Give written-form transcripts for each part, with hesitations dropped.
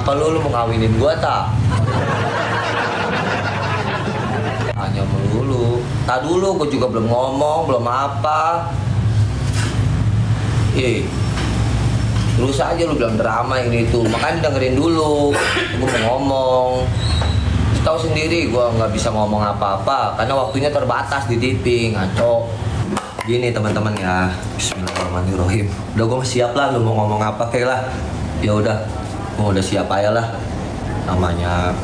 Kenapa lu mau ngawinin gua tak? Hanya melulu. Tak dulu, gua juga belum ngomong, belum apa. Terus aja lu bilang drama ini tuh. Makanya dengerin dulu. Gua mau ngomong. Tahu sendiri gua nggak bisa ngomong apa-apa karena waktunya terbatas di TV, ngaco. Gini teman-teman ya. Bismillahirrahmanirrahim. Udah gua siap lah, lu mau ngomong apa kayak lah. Ya udah, gua udah siap aja lah. Namanya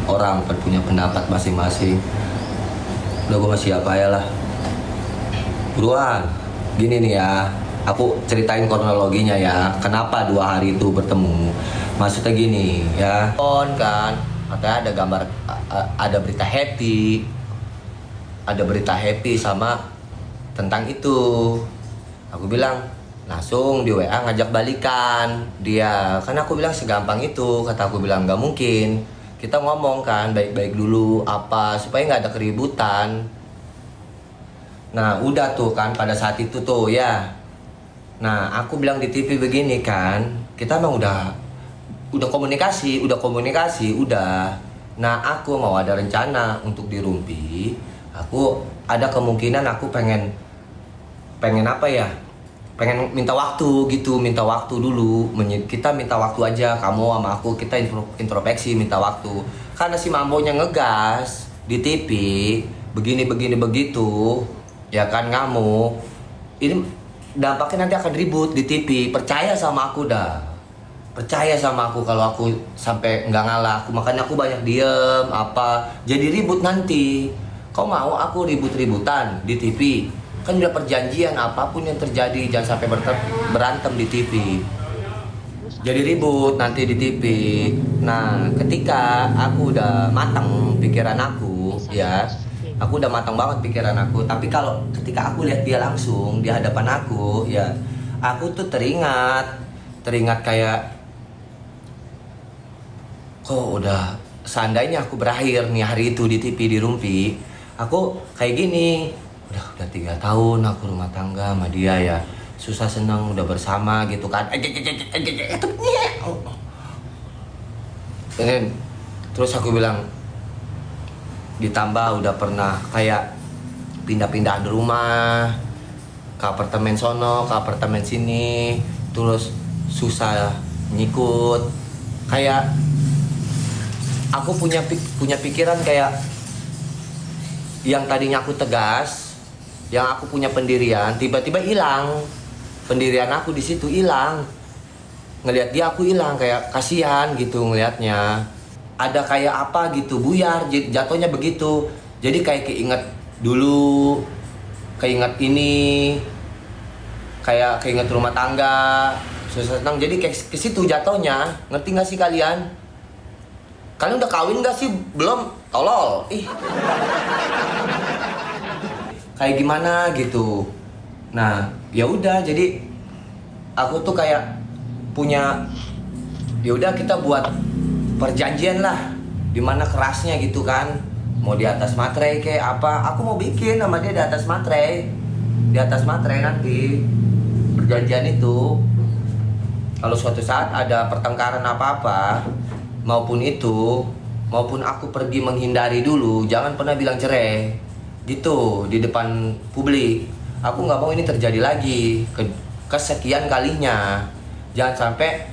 orang punya pendapat masing-masing. Udah gua siap aja lah. Buruan. Gini nih ya. Aku ceritain kronologinya ya. Kenapa 2 hari itu bertemu? Maksudnya gini ya. Kan katanya ada gambar, ada berita happy sama tentang itu. Aku bilang langsung di WA ngajak balikan dia, karena aku bilang segampang itu. Kata aku bilang nggak mungkin, kita ngomong kan baik-baik dulu apa supaya nggak ada keributan. Nah udah tuh kan pada saat itu tuh ya. Nah aku bilang di TV begini kan, kita emang udah komunikasi. Nah aku mau ada rencana untuk di Rumpi. Aku ada kemungkinan aku pengen apa ya? Pengen minta waktu gitu, minta waktu dulu. Kita minta waktu aja, kamu sama aku, kita introspeksi, minta waktu. Karena si Mambonya ngegas di TV, begini begitu, ya kan ngamuk. Ini dampaknya nanti akan ribut di TV. Percaya sama aku dah. Percaya sama aku kalau aku sampai nggak ngalah. Makanya aku banyak diem apa. Jadi ribut nanti. Kau mau aku ribut-ributan di TV? Kan udah perjanjian apapun yang terjadi jangan sampai berantem di TV. Jadi ribut nanti di TV. Nah ketika aku udah matang pikiran aku ya. Aku udah matang banget pikiran aku. Tapi kalau ketika aku lihat dia langsung di hadapan aku ya. Aku tuh teringat kayak kok udah seandainya aku berakhir nih hari itu di TV di Rumpi, aku kayak gini, udah 3 tahun aku rumah tangga sama dia ya, susah senang udah bersama gitu kan. Terus aku bilang ditambah udah pernah kayak pindah-pindahan rumah ke apartemen sono, ke apartemen sini, terus susah nyikut kayak aku punya pikiran kayak yang tadinya aku tegas, yang aku punya pendirian, tiba-tiba hilang. Pendirian aku di situ hilang. Ngelihat dia aku hilang, kayak kasihan gitu ngelihatnya. Ada kayak apa gitu, buyar jatuhnya begitu. Jadi kayak keinget dulu, keinget ini, kayak keinget rumah tangga, susah senang. Jadi kayak ke situ jatuhnya. Ngerti nggak sih kalian? Kalian udah kawin gak sih? Belum? Tolol. Kayak gimana gitu. Nah, ya udah jadi aku tuh kayak punya ya udah kita buat perjanjian lah. Dimana kerasnya gitu kan. Mau di atas materai kayak apa? Aku mau bikin sama dia di atas materai. Di atas materai nanti. Perjanjian itu. Kalau suatu saat ada pertengkaran apa-apa, maupun aku pergi menghindari dulu, jangan pernah bilang cerai gitu di depan publik. Aku nggak mau ini terjadi lagi kesekian kalinya. Jangan sampai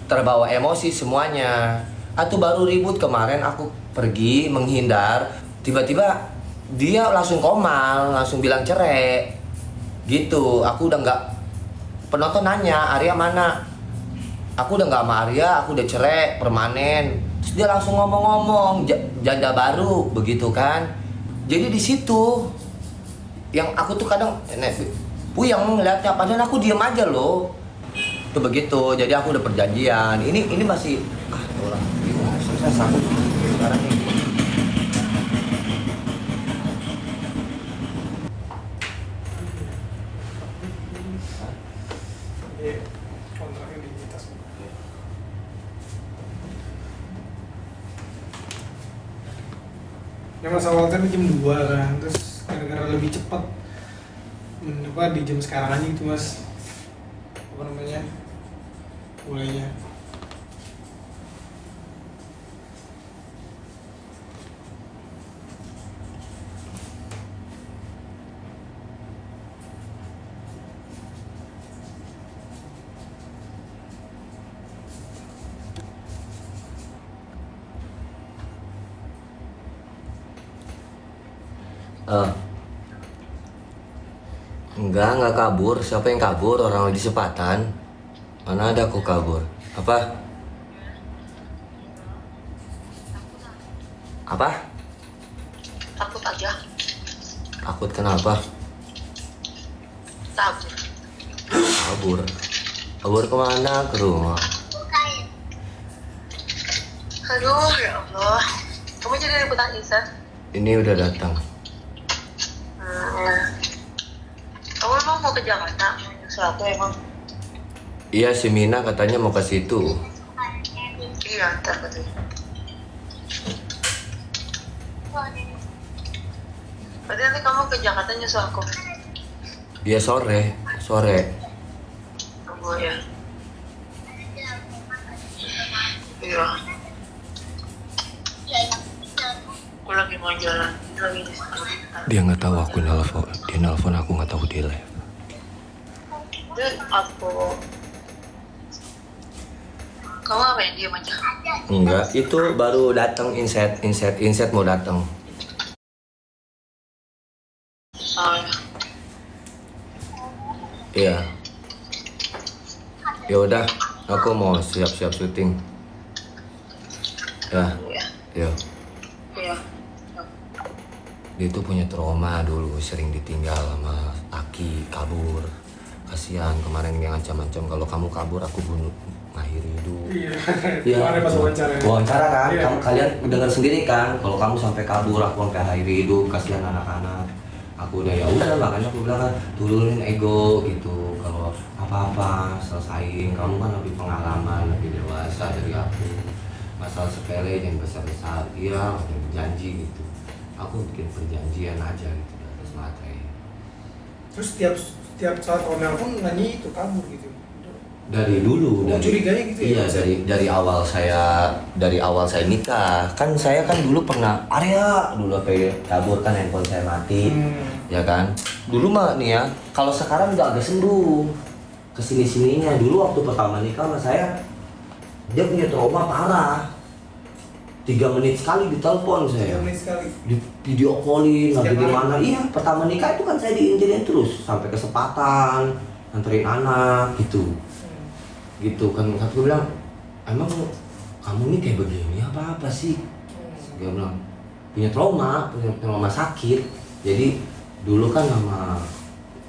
terbawa emosi semuanya. Atau baru ribut kemarin aku pergi menghindar, tiba-tiba dia langsung komal, langsung bilang cerai gitu. Aku udah nggak, penonton nanya Arya mana, aku udah nggak sama Arya, aku udah cerai permanen. Terus dia langsung ngomong-ngomong janda baru begitu kan. Jadi di situ yang aku tuh kadang puyeng ngeliatnya, padahal aku diem aja loh. Tuh begitu. Jadi aku udah perjanjian. Ini masih orang bingung, susah sanggup sekarang ini. Ya mas awal kan jam 2 kan, terus gara-gara lebih cepat di jam sekarang aja gitu mas, apa namanya, mulainya. Eh. Enggak kabur. Siapa yang kabur? Orang lagi sepatan. Mana ada aku kabur? Apa? Apa? Takut aja. Takut kenapa? Takut. Kabur. Kabur kemana? Ke rumah. Aduh, ya Allah. Kamu jadi liputan Insan? Ini udah datang. Kamu emang mau ke Jakarta? Suatu emang? Iya, si Mina katanya mau ke situ. Iya, ntar katanya. Berarti nanti kamu ke Jakarta nyusul aku? Iya sore. Tunggu ya. Iya. Aku lagi mau jalan. Lagi di sekolah. Dia nggak tahu aku nelfon. Dia nelfon aku nggak tahu dia live. Itu aku. Kamu apa yang diam aja? Enggak, itu baru datang inset mau datang. Oh, Iya. Ya udah, aku mau siap-siap syuting. Ya, ya. ya. Iya. Dia tuh punya trauma dulu, sering ditinggal sama Aki, kabur. Kasihan kemarin dia ngancam-ngancam kalau kamu kabur aku bunuh, ngakhiri hidup. Iya. Kemarin pas wawancara. Wawancara kan, Iya. kalian dengar sendiri kan, kalau kamu sampai kabur aku sampai akhiri hidup, kasihan anak-anak. Aku udah ya udah, makanya aku bilang kan turunin ego gitu, kalau apa-apa selesain, kamu kan lebih pengalaman, lebih dewasa dari aku. Masalah sepele jangan besar-besar, iya ada janji gitu. Aku bikin perjanjian aja gitu di atas materai. Terus tiap saat kau nelpon nanya itu kabur gitu. Dari dulu, Oh, curiganya gitu ya? Iya, dari awal saya nikah. Kan saya kan dulu pernah area dulu apa kabur kan handphone saya mati. Ya kan? Dulu mah nih ya, kalau sekarang udah agak sembuh. Kesini-sininya dulu waktu pertama nikah sama saya dia punya trauma parah. 3 menit sekali ditelepon saya. 3 menit sekali. Di video callin lagi Setiap di hari? mana. Iya, pertama nikah itu kan saya diintilin terus sampai ke Sepatan, nganterin anak gitu. Gitu kan aku bilang, emang kamu ini kayak begini apa sih? Dia bilang punya trauma sakit. Jadi dulu kan sama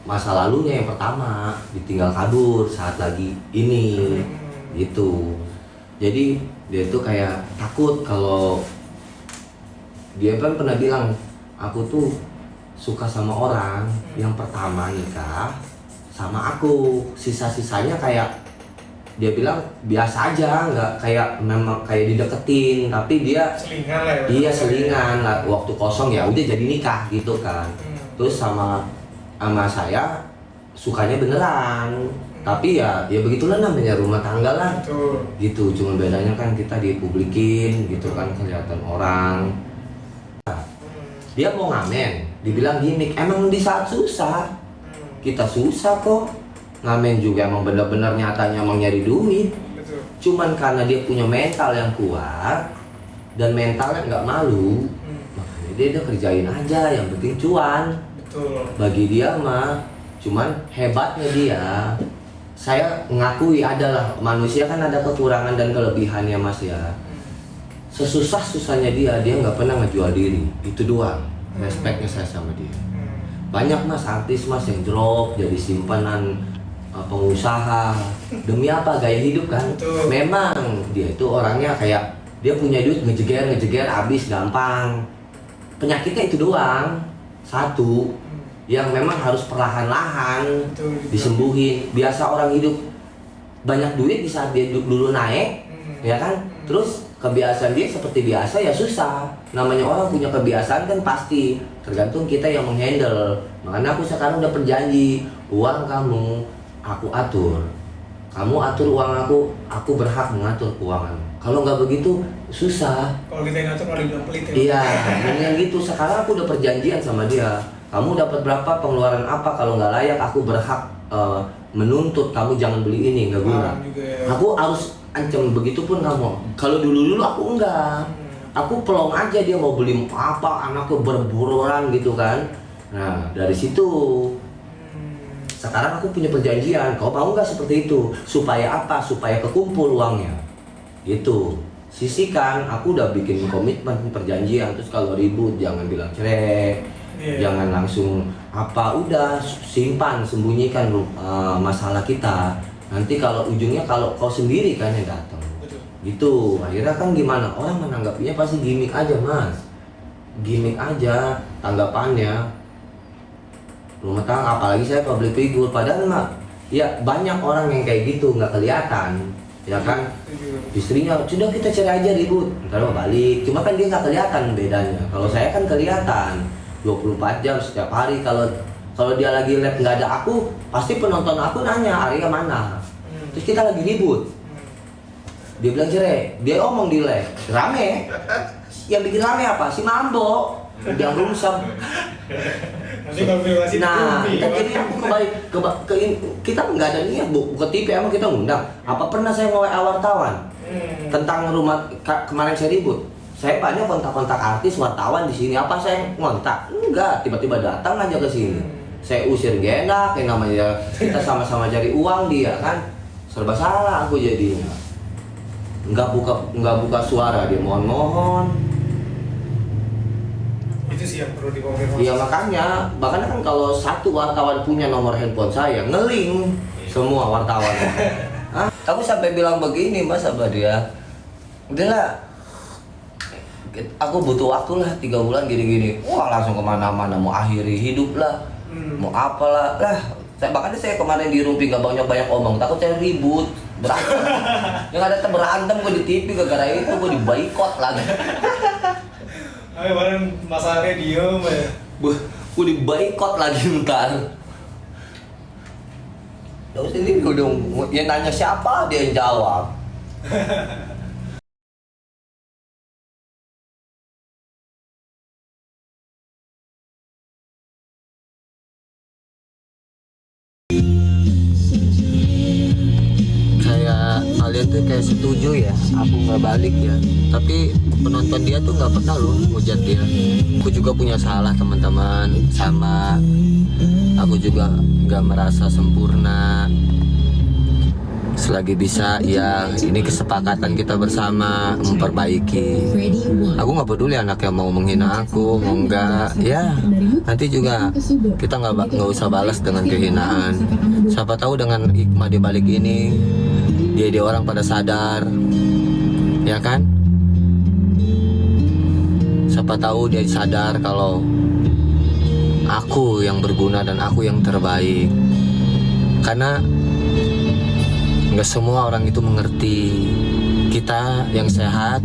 masa lalunya yang pertama ditinggal kabur saat lagi ini gitu. Jadi dia tuh kayak takut kalau dia kan pernah bilang aku tuh suka sama orang yang pertama nikah sama aku, sisa-sisanya kayak dia bilang biasa aja, nggak kayak memang kayak dideketin, tapi dia Selingan lah ya. iya selingan lah, waktu kosong ya udah jadi nikah gitu kan. Terus sama saya sukanya beneran, tapi ya begitulah namanya rumah tangga lah. Betul. Gitu, cuma bedanya kan kita dipublikin gitu kan, kelihatan orang. Dia mau ngamen, dibilang gimmick, emang di saat susah kita susah kok. Ngamen juga emang bener-bener nyatanya emang nyari duit. Betul. Cuman karena dia punya mental yang kuat dan mentalnya nggak malu, makanya dia udah kerjain aja, yang penting cuan. Betul. Bagi dia mah, cuman hebatnya dia, saya mengakui adalah manusia kan ada kekurangan dan kelebihannya mas ya. Sesusah-susahnya dia nggak pernah ngejual diri, itu doang respeknya saya sama dia. Banyak mas artis mas yang drop jadi simpanan pengusaha demi apa, gaya hidup kan. Betul. Memang dia itu orangnya kayak dia punya duit ngejeger habis gampang, penyakitnya itu doang satu yang memang harus perlahan-lahan Betul. disembuhin. Biasa orang hidup banyak duit di saat dia dulu naik, ya kan, terus kebiasaan dia seperti biasa ya susah. Namanya orang punya kebiasaan kan pasti tergantung kita yang menghandle. Makanya aku sekarang udah perjanji, uang kamu aku atur, kamu atur uang aku berhak mengatur keuangan. Kalau nggak begitu susah. Kalau kita yang ngatur malah bilang pelit ya. Iya, yang gitu. Sekarang aku udah perjanjian sama dia. Kamu dapat berapa, pengeluaran apa, kalau nggak layak aku berhak menuntut kamu jangan beli ini, nggak guna. Paham juga ya. Aku harus ancam begitu pun kamu. Kalau dulu aku enggak. aku pelong aja dia mau beli apa, anaknya berburuan gitu kan. Nah dari situ sekarang aku punya perjanjian, kau mau nggak seperti itu? Supaya apa? Supaya kekumpul uangnya. Gitu. Sisihkan, aku udah bikin komitmen perjanjian. Terus kalau ribut jangan bilang cerai, jangan langsung apa, udah simpan, sembunyikan masalah kita. Nanti kalau ujungnya kalau kau sendiri kan yang datang. Gitu. Akhirnya kan gimana? Orang menanggapinya pasti gimmick aja, Mas. Gimmick aja tanggapannya. Rumah tangga, apalagi saya public figure, padahal mah ya banyak orang yang kayak gitu nggak kelihatan, ya kan? Istrinya sudah kita cerai aja ribut, ntar mau balik, cuma kan dia nggak kelihatan bedanya. Kalau saya kan kelihatan 24 jam setiap hari. Kalau dia lagi live nggak ada aku, pasti penonton aku nanya Arya mana. Terus kita lagi ribut, dia bilang cerai, dia omong di live rame. Yang bikin rame apa? Si Mambo yang rungsam. Nah, kita jadi kembali ke kita nggak ada niat buka TV, emang kita ngundang. Apa pernah saya nge-WA wartawan tentang rumah kemarin saya ribut? Saya banyak kontak-kontak artis wartawan di sini. Apa saya ngontak? Enggak, tiba-tiba datang aja ke sini. Saya usir gak enak, yang namanya kita sama-sama cari uang dia kan. Serba salah aku jadinya. Nggak buka suara dia, mohon. Itu sih yang perlu dikonfirmasi. Iya makanya kan kalau satu wartawan punya nomor handphone saya, ngeling semua wartawan. Hah? Aku sampai bilang begini Mas sama dia, udahlah, aku butuh waktu lah 3 bulan gini-gini. Wah langsung kemana-mana, mau akhiri hidup lah, mau apalah lah. Bahkan saya kemarin di Rumpi nggak banyak omong, takut saya ribut, berantem. Yang ada berantem gue di TV gara-gara itu gue diboikot lagi. Ayo bareng Mas Arya diem ya. Gue diboikot lagi ntar. Terus ini udah yang nanya siapa dia yang jawab. Kalian tuh kayak setuju ya aku nggak balik ya, tapi penonton dia tuh nggak pernah loh ngujat dia. Aku juga punya salah teman-teman, sama aku juga nggak merasa sempurna. Selagi bisa ya ini kesepakatan kita bersama memperbaiki. Aku nggak peduli anaknya mau menghina aku mau enggak ya, nanti juga kita nggak usah balas dengan kehinaan. Siapa tahu dengan hikmah di balik ini dia orang pada sadar, ya kan? Siapa tahu dia sadar kalau aku yang berguna dan aku yang terbaik. Karena nggak semua orang itu mengerti. Kita yang sehat,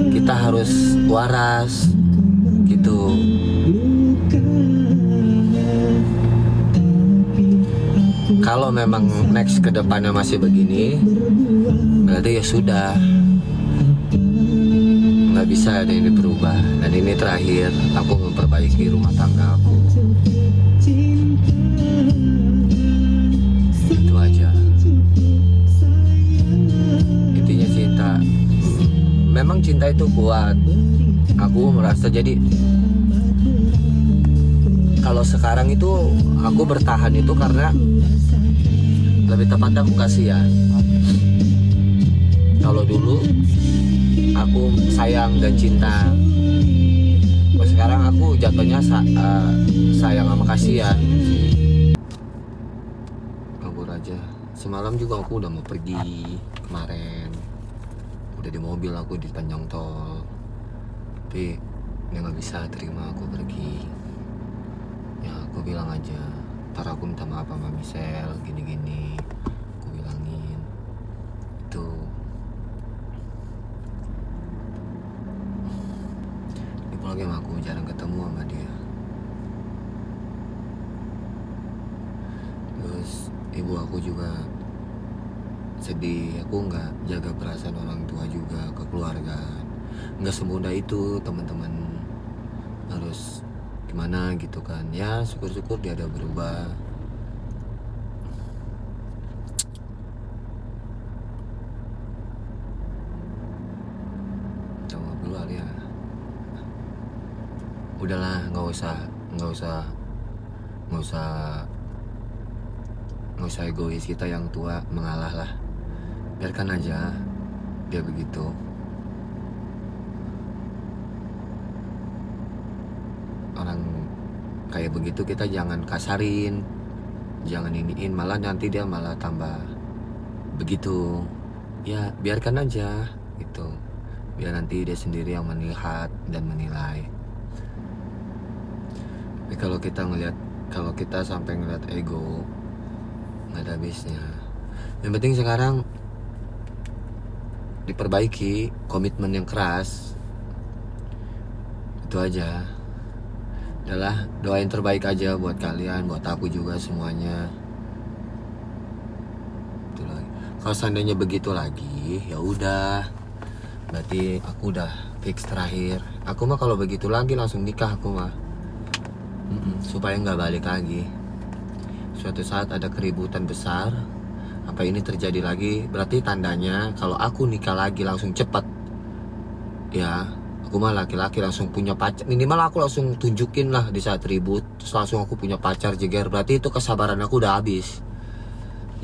kita harus waras, gitu. Kalau memang next ke depannya masih begini, berarti ya sudah, nggak bisa ada ini berubah. Dan ini terakhir aku memperbaiki rumah tangga aku. Itu aja. Intinya cinta. Memang cinta itu kuat. Aku merasa jadi kalau sekarang itu aku bertahan itu karena lebih tepatnya aku kasihan. Kalau dulu aku sayang dan cinta, kalau sekarang aku jatuhnya sayang sama kasihan. Kabur aja. Semalam juga aku udah mau pergi kemarin, udah di mobil aku di Tanjung Tol, tapi dia nggak bisa terima aku pergi. Ya aku bilang aja, ntar aku minta maaf sama Michelle gini-gini, aku bilangin itu. Apalagi sama aku jarang ketemu sama dia. Terus ibu aku juga sedih, aku nggak jaga perasaan orang tua juga ke keluarga. Nggak semudah itu teman-teman, harus gimana gitu kan. Ya syukur-syukur dia ada berubah. udahlah, nggak usah nggak usah nggak usah nggak usah egois. Kita yang tua mengalah lah, biarkan aja dia begitu. Orang kayak begitu kita jangan kasarin, jangan iniin, malah nanti dia malah tambah begitu. Ya biarkan aja gitu, biar nanti dia sendiri yang melihat dan menilai. Tapi kalau kita sampai ngeliat ego, nggak ada habisnya. Yang penting sekarang diperbaiki, komitmen yang keras, itu aja. Adalah doain terbaik aja buat kalian, buat aku juga semuanya. Itu lagi. Kalau seandainya begitu lagi, ya udah, berarti aku udah fix terakhir. Aku mah kalau begitu lagi langsung nikah aku mah. Supaya nggak balik lagi. Suatu saat ada keributan besar, apa ini terjadi lagi, berarti tandanya kalau aku nikah lagi langsung cepat. Ya, aku mah laki-laki langsung punya pacar. Minimal aku langsung tunjukin lah di saat ribut, terus langsung aku punya pacar jeger. Berarti itu kesabaran aku udah habis.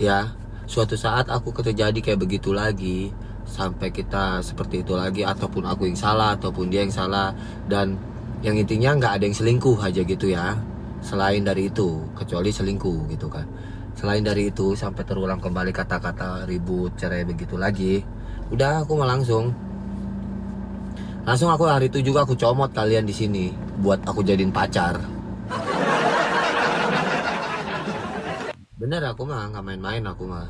Ya, suatu saat aku terjadi kayak begitu lagi, sampai kita seperti itu lagi, ataupun aku yang salah, ataupun dia yang salah, dan yang intinya nggak ada yang selingkuh aja gitu ya. Selain dari itu, kecuali selingkuh gitu kan. Selain dari itu, sampai terulang kembali kata-kata ribut, cerai begitu lagi, udah aku mah langsung aku hari itu juga aku comot kalian di sini buat aku jadiin pacar. Bener, aku mah nggak main-main, aku mah.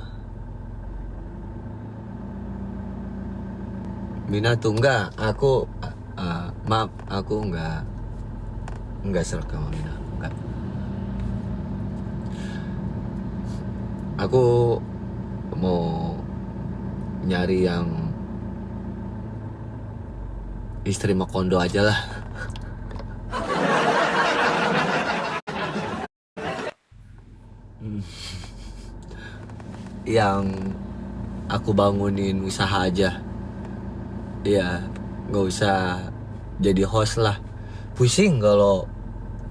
Mina tuh enggak, aku maaf, aku enggak serak sama Mina, enggak. Aku mau nyari yang istri mau kondo aja lah. Yang aku bangunin usaha aja. Iya, nggak usah jadi host lah. Pusing kalau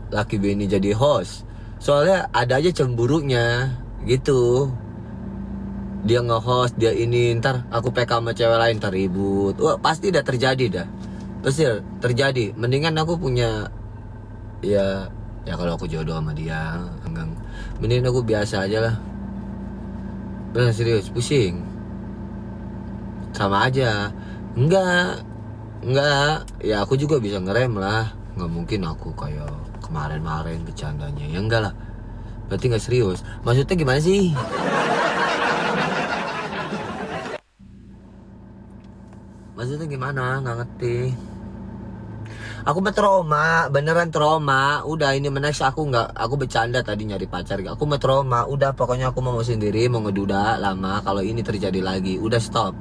laki bini jadi host. Soalnya ada aja cemburunya gitu. Dia nge-host, dia ini, ntar aku PK sama cewek lain, ntar ribut. Wah, pasti udah terjadi dah. Pasti terjadi. Mendingan aku punya, ya kalau aku jodoh sama dia, enggak. Mendingan aku biasa aja lah. Bener, serius, pusing. Sama aja. Enggak, ya aku juga bisa ngerem lah. Nggak mungkin aku kayak kemarin-kemarin bercandanya. Ya enggak lah, berarti nggak serius. Maksudnya gimana sih? Maksudnya gimana? Nggak ngerti. Aku mah trauma, beneran trauma. Udah, ini next aku bercanda tadi nyari pacar. Aku mah trauma. Udah, pokoknya aku mau sendiri, mau ngeduda lama. Kalau ini terjadi lagi, udah stop,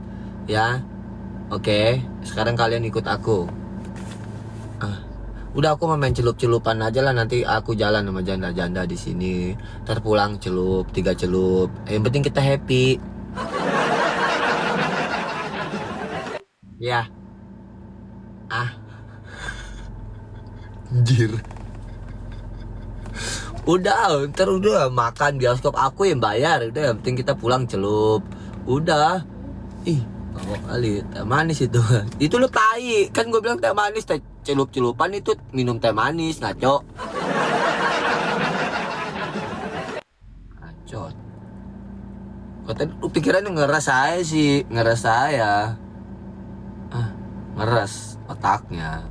ya. Oke, sekarang kalian ikut aku. Udah, aku mau main celup-celupan aja lah. Nanti aku jalan sama janda-janda di sini. Ntar pulang celup, 3 celup. Yang penting kita happy. Ya. Anjir. Udah, ntar udah makan bioskop aku yang bayar. Udah, yang penting kita pulang celup. Udah. Ih, bawa kali teh manis itu. Itu lo tai. Kan gue bilang teh manis, teh celup-celupan itu minum teh manis, ngaco. Ngacot. Katanya lu pikirannya ngeras saya sih, ngeras saya. Ngeras otaknya.